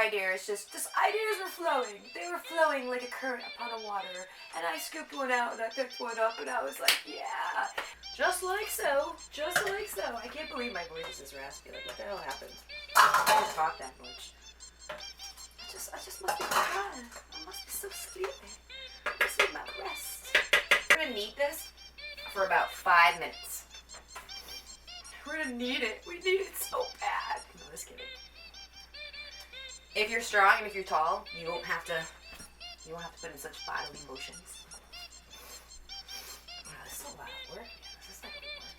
ideas. Just ideas were flowing. They were flowing like a current upon a water. And I scooped one out and I picked one up and I was like, yeah. Just like so. Just like so. I can't believe my voice is this raspy. Like, what the hell happened? I don't talk that much. I just must be tired. I must be so sleepy. I must need my rest. We're gonna knead this for about 5 minutes. We're gonna need it. We need it so bad. No, just kidding. If you're strong and if you're tall, you won't have to put in such bodily motions. Wow, this is a lot of work. This is like a work.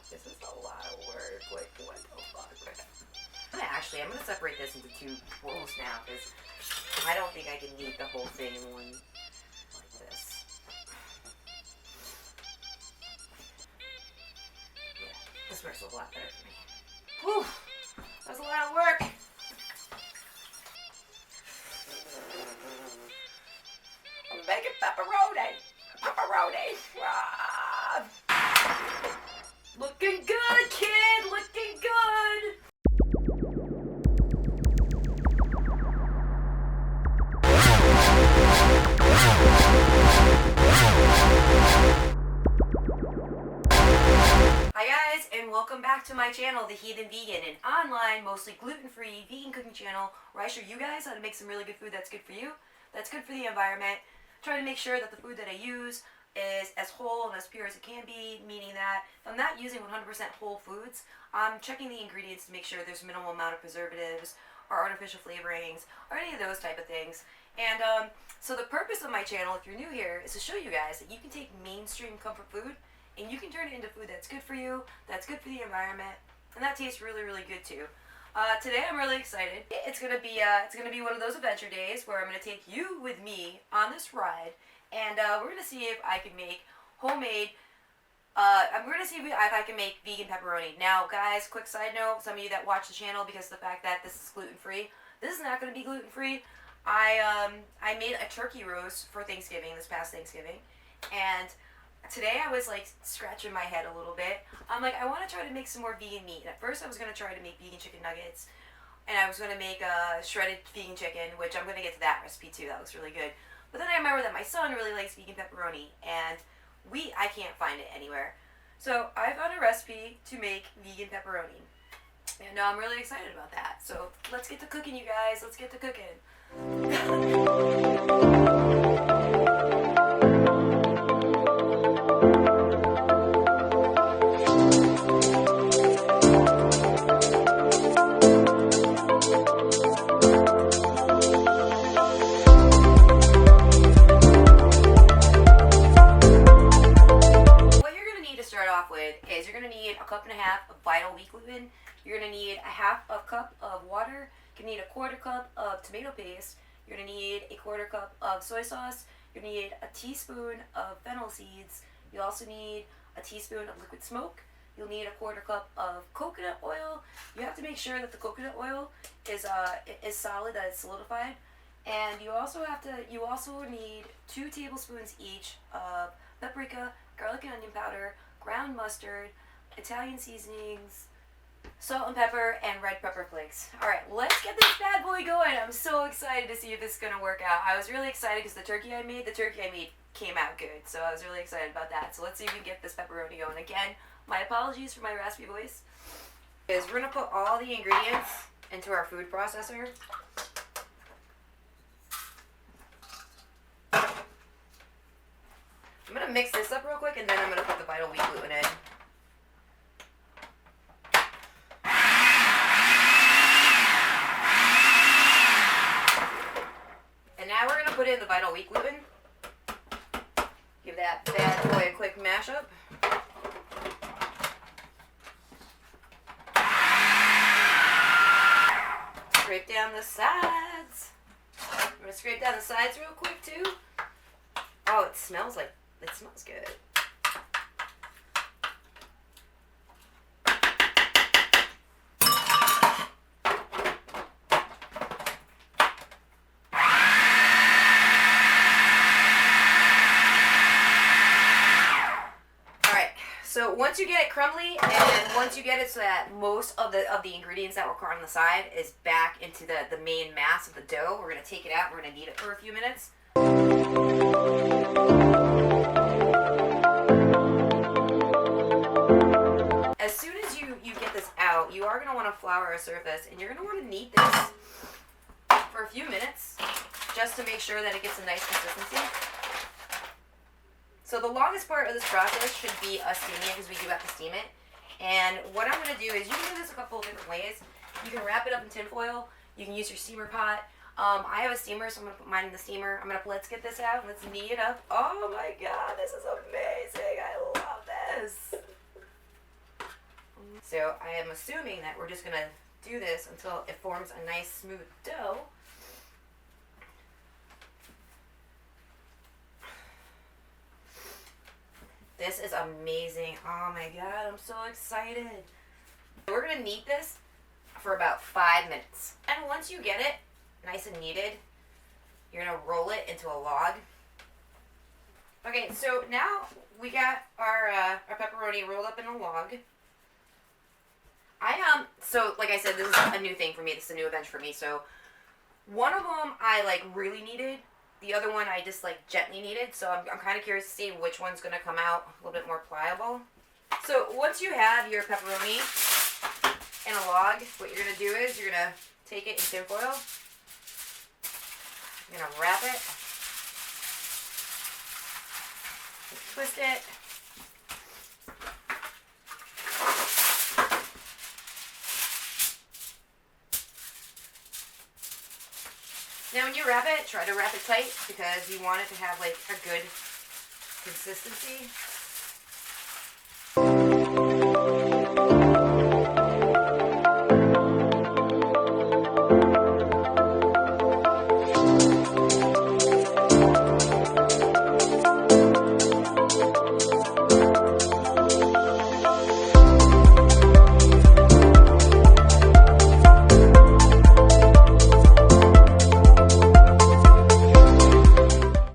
This is a lot of work. Like, what the fuck? I'm gonna separate this into 2 bowls now because I don't think I can knead the whole thing in one like this. Yeah, this works a lot better for me. Whew, that was a lot of work. I'm making pepperoni. Pepperoni. Ah. Looking good, kid. Looking good. Hi guys, and welcome back to my channel, The Heathen Vegan, an online, mostly gluten-free vegan cooking channel where I show you guys how to make some really good food that's good for you, that's good for the environment. Trying to make sure that the food that I use is as whole and as pure as it can be, meaning that if I'm not using 100% whole foods, I'm checking the ingredients to make sure there's minimal amount of preservatives or artificial flavorings or any of those type of things. And so the purpose of my channel, if you're new here, is to show you guys that you can take mainstream comfort food and you can turn it into food that's good for you, that's good for the environment, and that tastes really, really good too. Today I'm really excited. It's gonna be one of those adventure days where I'm gonna take you with me on this ride, and we're gonna see if I can make homemade. We're gonna see if I can make vegan pepperoni. Now, guys, quick side note: some of you that watch the channel, because of the fact that this is gluten free, this is not gonna be gluten free. I made a turkey roast for Thanksgiving, this past Thanksgiving, and today I was like scratching my head a little bit. I'm like, I want to try to make some more vegan meat. And at first I was going to try to make vegan chicken nuggets, and I was going to make a shredded vegan chicken, which I'm going to get to that recipe too. That looks really good. But then I remember that my son really likes vegan pepperoni, and I can't find it anywhere. So I found a recipe to make vegan pepperoni, and I'm really excited about that. So let's get to cooking, you guys. Let's get to cooking. Is you're going to need a 1.5 cups of vital wheat gluten. You're going to need a 1/2 cup of water. You're going to need a 1/4 cup of tomato paste. You're going to need a 1/4 cup of soy sauce. You're going to need a teaspoon of fennel seeds. You also need a teaspoon of liquid smoke. You'll need a 1/4 cup of coconut oil. You have to make sure that the coconut oil is solid, that it's solidified. And you also need 2 tablespoons each of paprika, garlic and onion powder, ground mustard, Italian seasonings, salt and pepper, and red pepper flakes. Alright, let's get this bad boy going. I'm so excited to see if this is going to work out. I was really excited because the turkey I made came out good. So I was really excited about that. So let's see if we can get this pepperoni going. Again, my apologies for my raspy voice. We're going to put all the ingredients into our food processor. I'm going to mix this up real quick, and then I'm going to put the vital wheat gluten in. And now we're going to put in the vital wheat gluten. Give that bad boy a quick mash up. Scrape down the sides. I'm going to scrape down the sides real quick too. Oh, it smells good. Alright, so once you get it crumbly, and once you get it so that most of the ingredients that were caught on the side is back into the main mass of the dough, we're going to take it out. We're going to knead it for a few minutes. As soon as you get this out, you are going to want to flour a surface, and you're going to want to knead this for a few minutes just to make sure that it gets a nice consistency. So the longest part of this process should be us steaming it, because we do have to steam it. And what I'm going to do is, you can do this a couple of different ways. You can wrap it up in tin foil. You can use your steamer pot. I have a steamer, so I'm going to put mine in the steamer. I'm going to, let's get this out. Let's knead it up. Oh my God, this is amazing. I love this. So I am assuming that we're just going to do this until it forms a nice smooth dough. This is amazing. Oh my God, I'm so excited. We're gonna knead this for about 5 minutes. And once you get it nice and kneaded, you're gonna roll it into a log. Okay, so now we got our pepperoni rolled up in a log. So like I said, this is a new thing for me. This is a new adventure for me. So one of them I like really kneaded. The other one I just like gently kneaded, so I'm kind of curious to see which one's going to come out a little bit more pliable. So once you have your pepperoni in a log, what you're going to do is you're going to take it in tin foil. You're going to wrap it, twist it, now when you wrap it, try to wrap it tight because you want it to have like a good consistency.